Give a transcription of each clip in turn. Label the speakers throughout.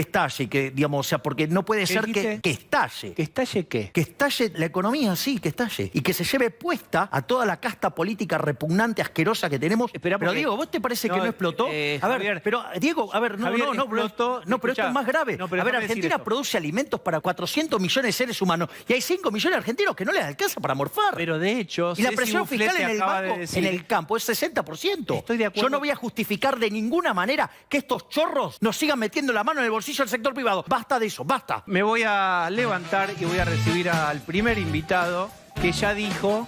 Speaker 1: que estalle, que, digamos, o sea, porque no puede ser que estalle.
Speaker 2: ¿Que estalle qué?
Speaker 1: Que estalle la economía, sí, que estalle. Y que se lleve puesta a toda la casta política repugnante, asquerosa que tenemos.
Speaker 2: Espera,
Speaker 1: pero
Speaker 2: porque...
Speaker 1: Diego, ¿vos te parece que no explotó? A ver,
Speaker 2: Javier,
Speaker 1: pero Diego, a ver, no,
Speaker 2: Javier,
Speaker 1: no,
Speaker 2: explotó,
Speaker 1: no, pero esto es más grave.
Speaker 2: No, pero
Speaker 1: a ver, Argentina produce alimentos para 400 millones de seres humanos y hay 5 millones de argentinos que no les alcanza para morfar.
Speaker 2: Pero de hecho...
Speaker 1: Y la presión fiscal en el banco, en el campo, es 60%.
Speaker 2: Estoy de acuerdo.
Speaker 1: Yo no voy a justificar de ninguna manera que estos chorros nos sigan metiendo la mano en el bolsillo del sector privado. Basta de eso, basta.
Speaker 2: Me voy a levantar y voy a recibir al primer invitado que ya dijo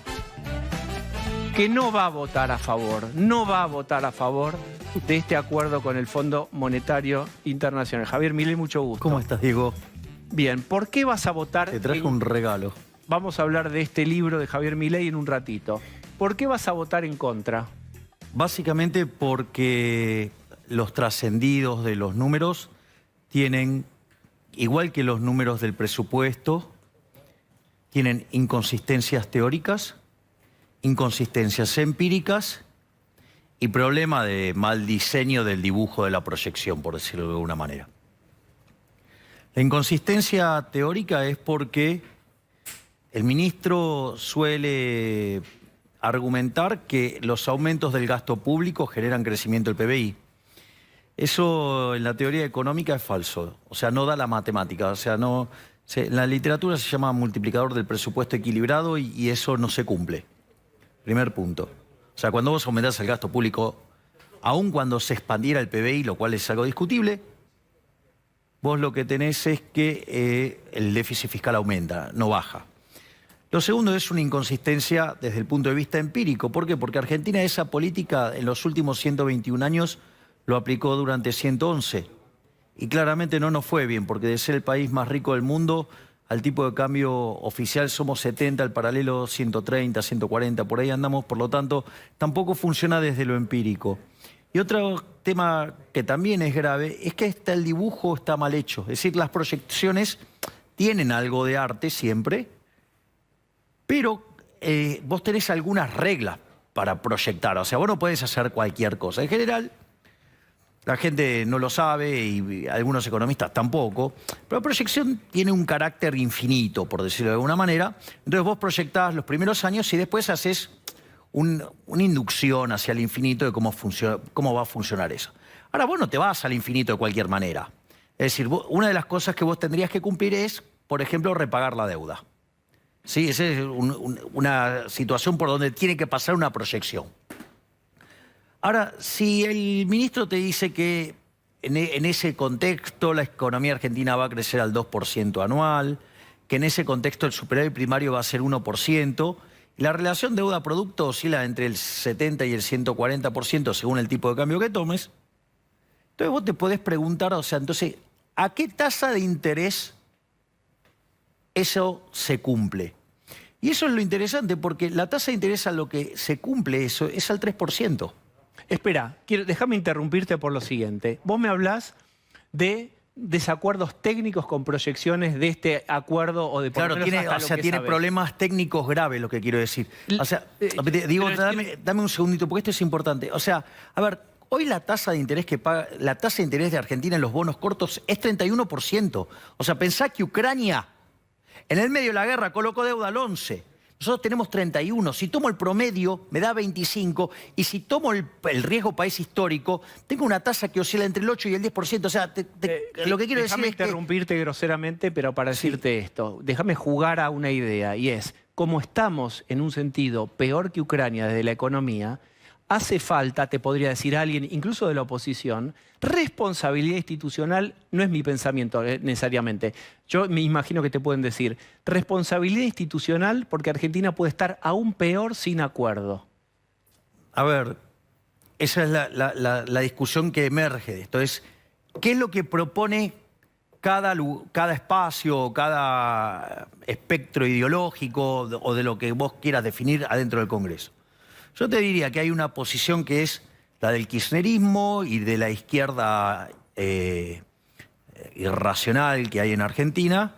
Speaker 2: que no va a votar a favor, de este acuerdo con el Fondo Monetario Internacional. Javier Milei, mucho gusto.
Speaker 1: ¿Cómo estás, Diego?
Speaker 2: Bien, ¿por qué vas a votar?
Speaker 1: Te traje un regalo.
Speaker 2: Vamos a hablar de este libro de Javier Milei en un ratito. ¿Por qué vas a votar en contra?
Speaker 1: Básicamente porque los trascendidos de los números tienen, igual que los números del presupuesto, tienen inconsistencias teóricas, inconsistencias empíricas y problema de mal diseño del dibujo de la proyección, por decirlo de alguna manera. La inconsistencia teórica es porque el ministro suele argumentar que los aumentos del gasto público generan crecimiento del PBI. Eso en la teoría económica es falso, o sea, no da la matemática, o sea, no... En la literatura se llama multiplicador del presupuesto equilibrado y eso no se cumple. Primer punto. O sea, cuando vos aumentás el gasto público, aun cuando se expandiera el PBI, lo cual es algo discutible, vos lo que tenés es que el déficit fiscal aumenta, no baja. Lo segundo es una inconsistencia desde el punto de vista empírico. ¿Por qué? Porque Argentina esa política en los últimos 121 años lo aplicó durante 111. Y claramente no nos fue bien, porque de ser el país más rico del mundo, al tipo de cambio oficial somos 70, al paralelo 130, 140, por ahí andamos. Por lo tanto, tampoco funciona desde lo empírico. Y otro tema que también es grave es que el dibujo está mal hecho. Es decir, las proyecciones tienen algo de arte siempre, pero vos tenés algunas reglas para proyectar. O sea, vos no podés hacer cualquier cosa. En general, la gente no lo sabe y algunos economistas tampoco, pero la proyección tiene un carácter infinito, por decirlo de alguna manera. Entonces vos proyectás los primeros años y después haces una inducción hacia el infinito de cómo va a funcionar eso. Ahora, vos no te vas al infinito de cualquier manera. Es decir, una de las cosas que vos tendrías que cumplir es, por ejemplo, repagar la deuda. Sí, esa es una situación por donde tiene que pasar una proyección. Ahora, si el ministro te dice que en ese contexto la economía argentina va a crecer al 2% anual, que en ese contexto el superávit primario va a ser 1%, y la relación deuda-producto oscila entre el 70 y el 140% según el tipo de cambio que tomes, entonces vos te podés preguntar, o sea, entonces, ¿a qué tasa de interés eso se cumple? Y eso es lo interesante, porque la tasa de interés a lo que se cumple eso es al 3%.
Speaker 2: Espera, déjame interrumpirte por lo siguiente. Vos me hablás de desacuerdos técnicos con proyecciones de este acuerdo o de...
Speaker 1: Claro, tiene problemas técnicos graves, lo que quiero decir. O sea, digo, dame un segundito, porque esto es importante. O sea, a ver, hoy la tasa de interés que paga, la tasa de interés de Argentina en los bonos cortos es 31%. O sea, pensá que Ucrania, en el medio de la guerra, colocó deuda al 11%. Nosotros tenemos 31, si tomo el promedio me da 25 y si tomo el riesgo país histórico, tengo una tasa que oscila entre el 8 y el 10%. O sea, lo que quiero decir es que...
Speaker 2: Déjame interrumpirte groseramente, pero para decirte esto, déjame jugar a una idea y es, como estamos en un sentido peor que Ucrania desde la economía, hace falta, te podría decir alguien, incluso de la oposición, responsabilidad institucional, no es mi pensamiento necesariamente. Yo me imagino que te pueden decir, responsabilidad institucional porque Argentina puede estar aún peor sin acuerdo.
Speaker 1: A ver, esa es la discusión que emerge de esto. Es, ¿qué es lo que propone cada espacio, cada espectro ideológico o de lo que vos quieras definir adentro del Congreso? Yo te diría que hay una posición que es la del kirchnerismo y de la izquierda irracional que hay en Argentina,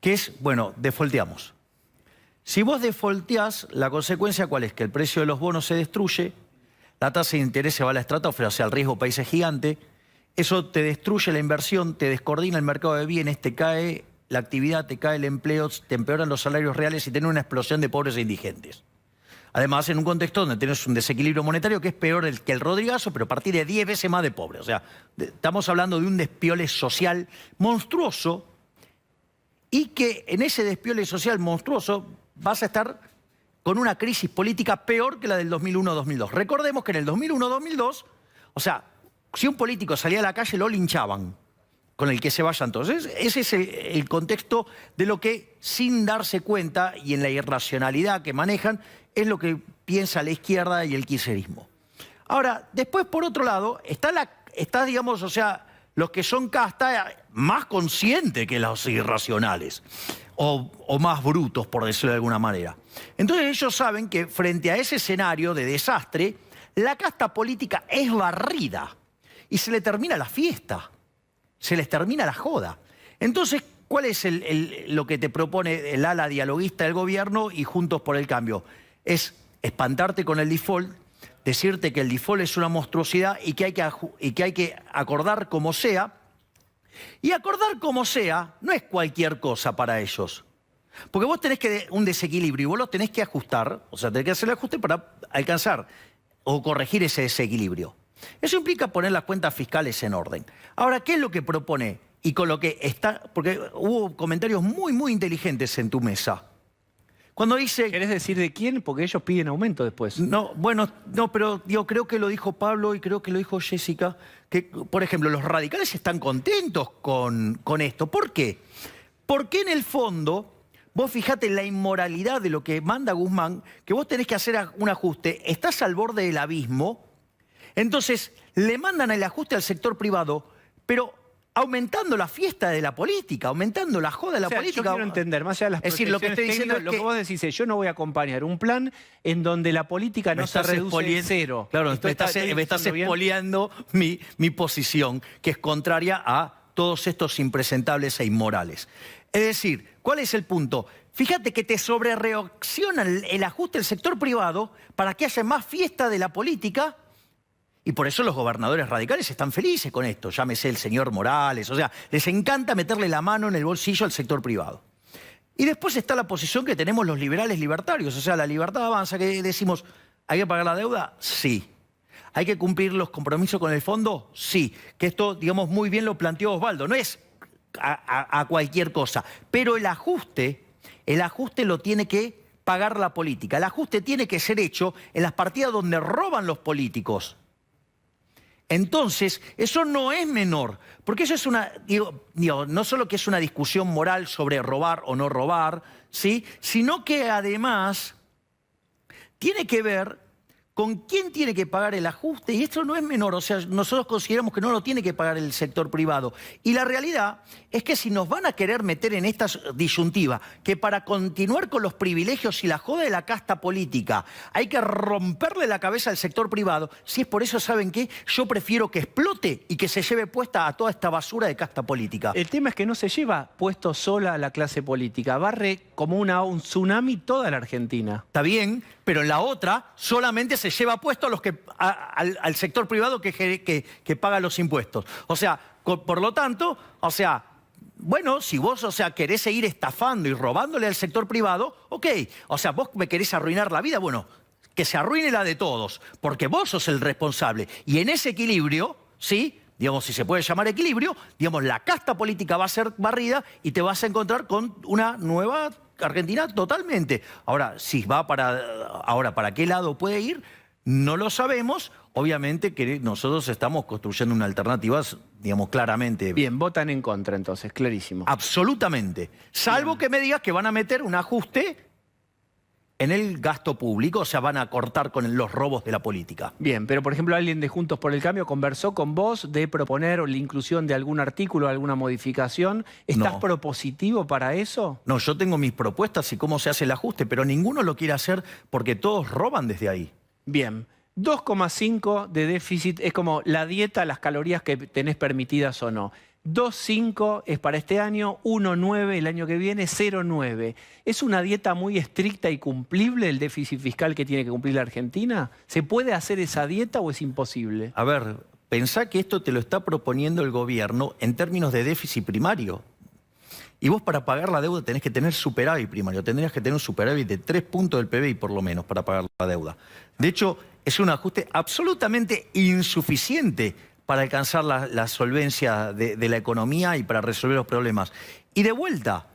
Speaker 1: que es, bueno, defaulteamos. Si vos defaulteás, la consecuencia ¿cuál es? Que el precio de los bonos se destruye, la tasa de interés se va a la estratosfera, o sea, el riesgo país es gigante, Eso te destruye la inversión, te descoordina el mercado de bienes, te cae la actividad, te cae el empleo, te empeoran los salarios reales y tenés una explosión de pobres e indigentes. Además, en un contexto donde tenés un desequilibrio monetario que es peor que el Rodrigazo, pero a partir de 10 veces más de pobres. O sea, estamos hablando de un despiole social monstruoso y que en ese despiole social monstruoso vas a estar con una crisis política peor que la del 2001-2002. Recordemos que en el 2001-2002, o sea, si un político salía a la calle lo linchaban, con el que se vayan todos. Ese es el contexto de lo que, sin darse cuenta y en la irracionalidad que manejan, es lo que piensa la izquierda y el kirchnerismo. Ahora, después, por otro lado, está digamos, o sea, los que son casta más conscientes que los irracionales, o más brutos, por decirlo de alguna manera. Entonces ellos saben que frente a ese escenario de desastre, la casta política es barrida y se le termina la fiesta, se les termina la joda. Entonces, ¿cuál es lo que te propone el ala dialoguista del gobierno y Juntos por el Cambio? Es espantarte con el default, decirte que el default es una monstruosidad y que hay que acordar como sea. Y acordar como sea no es cualquier cosa para ellos. Porque vos tenés un desequilibrio y vos lo tenés que ajustar, o sea, tenés que hacer el ajuste para alcanzar o corregir ese desequilibrio. Eso implica poner las cuentas fiscales en orden. Ahora, ¿qué es lo que propone? Y con lo que está... Porque hubo comentarios muy, muy inteligentes en tu mesa. Cuando dice...
Speaker 2: ¿Querés decir de quién? Porque ellos piden aumento después.
Speaker 1: No, bueno, no, pero yo creo que lo dijo Pablo y creo que lo dijo Jessica, que, por ejemplo, los radicales están contentos con esto. ¿Por qué? Porque en el fondo, vos fijate la inmoralidad de lo que manda Guzmán, que vos tenés que hacer un ajuste, estás al borde del abismo, entonces le mandan el ajuste al sector privado, pero aumentando la fiesta de la política, aumentando la joda de la política.
Speaker 2: Yo quiero entender, más allá de las
Speaker 1: es decir, lo que estoy diciendo es
Speaker 2: lo que vos decís es, yo no voy a acompañar un plan en donde la política no se reduce a cero.
Speaker 1: Claro, me estás expoliando mi posición, que es contraria a todos estos impresentables e inmorales. Es decir, ¿cuál es el punto? Fíjate que te sobrereacciona el ajuste del sector privado para que haya más fiesta de la política. Y por eso los gobernadores radicales están felices con esto, llámese el señor Morales, o sea, les encanta meterle la mano en el bolsillo al sector privado. Y después está la posición que tenemos los liberales libertarios, o sea, la libertad avanza, que decimos, ¿hay que pagar la deuda? Sí. ¿Hay que cumplir los compromisos con el fondo? Sí. Que esto, digamos, muy bien lo planteó Osvaldo, no es a cualquier cosa, pero el ajuste lo tiene que pagar la política, el ajuste tiene que ser hecho en las partidas donde roban los políticos. Entonces, eso no es menor, porque eso es no solo que es una discusión moral sobre robar o no robar, ¿sí? Sino que además tiene que ver con quién tiene que pagar el ajuste, y esto no es menor, o sea, nosotros consideramos que no lo tiene que pagar el sector privado. Y la realidad es que si nos van a querer meter en esta disyuntiva, que para continuar con los privilegios y la joda de la casta política hay que romperle la cabeza al sector privado, si es por eso, ¿saben qué? Yo prefiero que explote y que se lleve puesta a toda esta basura de casta política.
Speaker 2: El tema es que no se lleva puesto sola a la clase política, barre como un tsunami toda la Argentina.
Speaker 1: Está bien, pero en la otra solamente se lleva puesto a los al sector privado que paga los impuestos. O sea, por lo tanto, o sea, bueno, si vos, o sea, querés seguir estafando y robándole al sector privado, ok. O sea, vos me querés arruinar la vida, bueno, que se arruine la de todos, porque vos sos el responsable. Y en ese equilibrio, ¿sí? Digamos, si se puede llamar equilibrio, digamos, la casta política va a ser barrida y te vas a encontrar con una nueva Argentina totalmente. Ahora, si va ¿para qué lado puede ir? No lo sabemos. Obviamente que nosotros estamos construyendo una alternativa, digamos, claramente.
Speaker 2: Bien, votan en contra entonces, clarísimo.
Speaker 1: Absolutamente. Salvo que me digas que van a meter un ajuste en el gasto público, o sea, van a cortar con los robos de la política.
Speaker 2: Bien, pero por ejemplo, alguien de Juntos por el Cambio conversó con vos de proponer la inclusión de algún artículo, alguna modificación. ¿Estás propositivo para eso?
Speaker 1: No, yo tengo mis propuestas y cómo se hace el ajuste, pero ninguno lo quiere hacer porque todos roban desde ahí.
Speaker 2: Bien, 2,5 de déficit es como la dieta, las calorías que tenés permitidas o no. 2,5 es para este año, 1,9 el año que viene, 0,9. ¿Es una dieta muy estricta y cumplible el déficit fiscal que tiene que cumplir la Argentina? ¿Se puede hacer esa dieta o es imposible?
Speaker 1: A ver, pensá que esto te lo está proponiendo el gobierno en términos de déficit primario. Y vos para pagar la deuda tenés que tener superávit primario. Tendrías que tener un superávit de 3 puntos del PBI por lo menos para pagar la deuda. De hecho, es un ajuste absolutamente insuficiente para alcanzar la solvencia de la economía y para resolver los problemas. Y de vuelta,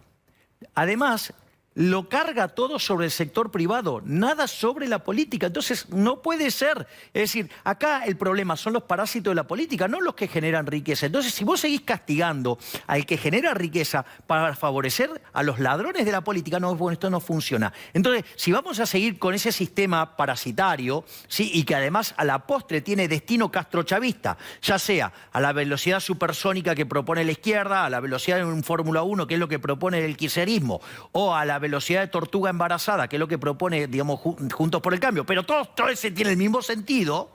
Speaker 1: además, lo carga todo sobre el sector privado, nada sobre la política. Entonces, no puede ser. Es decir, acá el problema son los parásitos de la política, no los que generan riqueza. Entonces, si vos seguís castigando al que genera riqueza para favorecer a los ladrones de la política, no, bueno, esto no funciona. Entonces, si vamos a seguir con ese sistema parasitario, ¿sí? Y que además a la postre tiene destino castrochavista, ya sea a la velocidad supersónica que propone la izquierda, a la velocidad en un Fórmula 1, que es lo que propone el kirchnerismo, o a la velocidad de tortuga embarazada, que es lo que propone, digamos, Juntos por el Cambio, pero todo ese tiene el mismo sentido,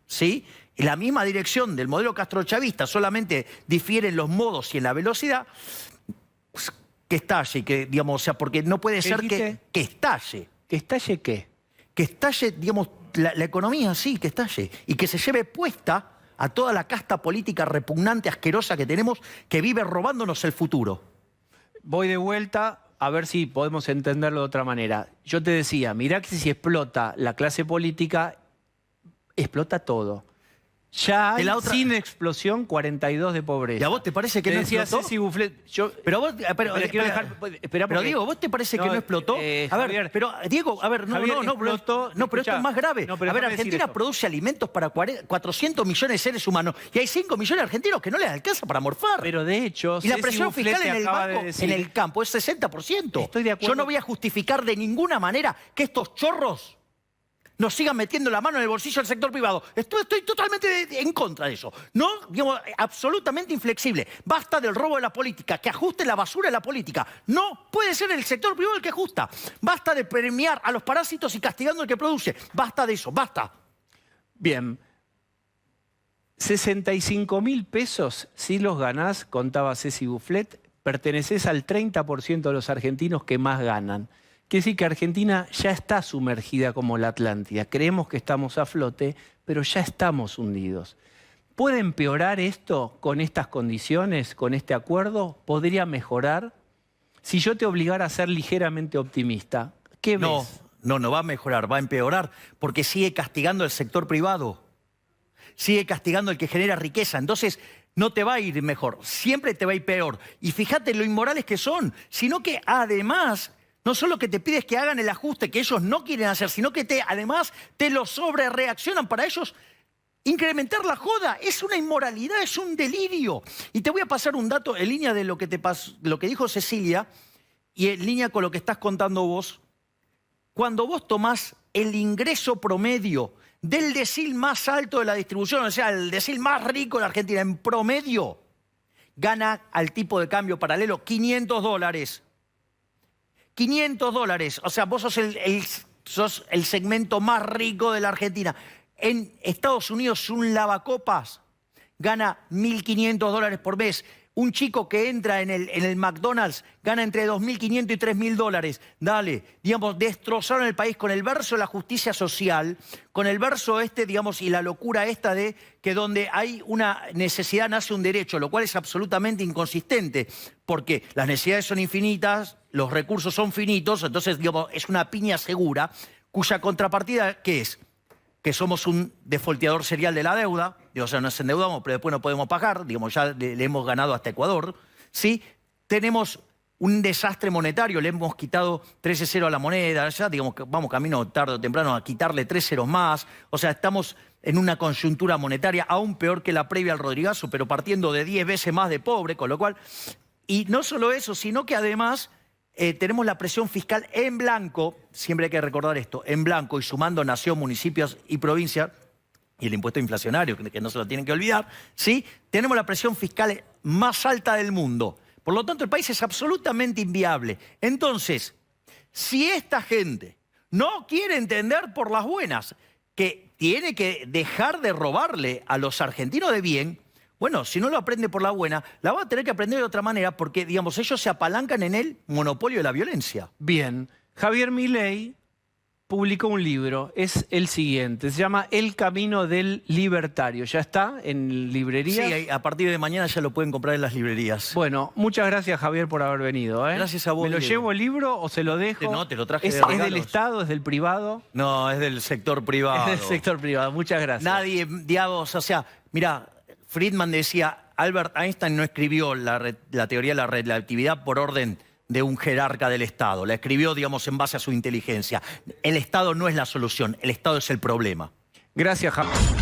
Speaker 1: ¿sí? Y la misma dirección del modelo castrochavista, solamente difieren los modos y en la velocidad, pues, que estalle, que, digamos, o sea, porque no puede ser que estalle.
Speaker 2: ¿Que estalle qué?
Speaker 1: Que estalle, digamos, la economía, sí, que estalle, y que se lleve puesta a toda la casta política repugnante, asquerosa que tenemos, que vive robándonos el futuro.
Speaker 2: Voy de vuelta a ver si podemos entenderlo de otra manera. Yo te decía, mirá que si explota la clase política, explota todo. Ya hay, sin explosión, 42 de pobreza.
Speaker 1: ¿Y a vos te parece que no explotó?
Speaker 2: Ceci Bufflet,
Speaker 1: pero vos,
Speaker 2: pero
Speaker 1: Diego, ¿vos te parece que no explotó? A ver,
Speaker 2: Javier,
Speaker 1: pero Diego, a ver, no, pero esto es más grave.
Speaker 2: No,
Speaker 1: a ver, Argentina produce alimentos para 400 millones de seres humanos y hay 5 millones de argentinos que no les alcanza para morfar.
Speaker 2: Pero de hecho,
Speaker 1: y la presión fiscal en el banco, en el campo, es 60%.
Speaker 2: Estoy de acuerdo.
Speaker 1: Yo no voy a justificar de ninguna manera que estos chorros nos sigan metiendo la mano en el bolsillo del sector privado. Estoy totalmente en contra de eso. No, digamos, absolutamente inflexible. Basta del robo de la política, que ajuste la basura de la política. No puede ser el sector privado el que ajusta. Basta de premiar a los parásitos y castigando al que produce. Basta de eso, basta.
Speaker 2: Bien. 65.000 pesos, si los ganás, contaba Ceci Bufflet, pertenecés al 30% de los argentinos que más ganan. Quiere decir que Argentina ya está sumergida como la Atlántida. Creemos que estamos a flote, pero ya estamos hundidos. ¿Puede empeorar esto con estas condiciones, con este acuerdo? ¿Podría mejorar? Si yo te obligara a ser ligeramente optimista, ¿qué ves?
Speaker 1: No va a mejorar, va a empeorar, porque sigue castigando al sector privado. Sigue castigando al que genera riqueza. Entonces, no te va a ir mejor, siempre te va a ir peor. Y fíjate lo inmorales que son, sino que además no solo que te pides que hagan el ajuste que ellos no quieren hacer, sino que además te lo sobrereaccionan para ellos. Incrementar la joda es una inmoralidad, es un delirio. Y te voy a pasar un dato en línea de lo que dijo Cecilia y en línea con lo que estás contando vos. Cuando vos tomás el ingreso promedio del decil más alto de la distribución, o sea, el decil más rico de la Argentina, en promedio, gana al tipo de cambio paralelo $500. $500, o sea, vos sos el segmento más rico de la Argentina. En Estados Unidos un lavacopas gana $1.500 por mes. Un chico que entra en el McDonald's gana entre $2.500 y $3.000. Dale, digamos, destrozaron el país con el verso de la justicia social, con el verso digamos, y la locura esta de que donde hay una necesidad nace un derecho, lo cual es absolutamente inconsistente, porque las necesidades son infinitas, los recursos son finitos, entonces, digamos, es una piña segura, cuya contrapartida, ¿qué es? Que somos un defolteador serial de la deuda, o sea, nos endeudamos, pero después no podemos pagar, digamos, ya le hemos ganado hasta Ecuador, ¿sí? Tenemos un desastre monetario, le hemos quitado 13-0 a la moneda, ya, digamos, que vamos camino tarde o temprano a quitarle 3 ceros más, o sea, estamos en una coyuntura monetaria aún peor que la previa al Rodrigazo, pero partiendo de 10 veces más de pobre, con lo cual, y no solo eso, sino que además tenemos la presión fiscal en blanco, siempre hay que recordar esto, en blanco y sumando nación, municipios y provincia, y el impuesto inflacionario, que no se lo tienen que olvidar, ¿sí? Tenemos la presión fiscal más alta del mundo. Por lo tanto, el país es absolutamente inviable. Entonces, si esta gente no quiere entender por las buenas que tiene que dejar de robarle a los argentinos de bien, bueno, si no lo aprende por la buena, la va a tener que aprender de otra manera porque, digamos, ellos se apalancan en el monopolio de la violencia.
Speaker 2: Bien. Javier Milei publicó un libro, es el siguiente, se llama El Camino del Libertario. ¿Ya está en librerías?
Speaker 1: Sí, a partir de mañana ya lo pueden comprar en las librerías.
Speaker 2: Bueno, muchas gracias, Javier, por haber venido.
Speaker 1: Gracias a vos,
Speaker 2: ¿Me lo
Speaker 1: Diego.
Speaker 2: llevo el libro o se lo dejo?
Speaker 1: No, te lo traje
Speaker 2: ¿Es
Speaker 1: de
Speaker 2: del
Speaker 1: regalos.
Speaker 2: Estado, es del privado?
Speaker 1: No, es del sector privado.
Speaker 2: Es del sector privado. Muchas gracias.
Speaker 1: Nadie, digamos, o sea, mira, Friedman decía, Albert Einstein no escribió la teoría de la relatividad por orden de un jerarca del Estado. La escribió, digamos, en base a su inteligencia. El Estado no es la solución, el Estado es el problema.
Speaker 2: Gracias, Javier.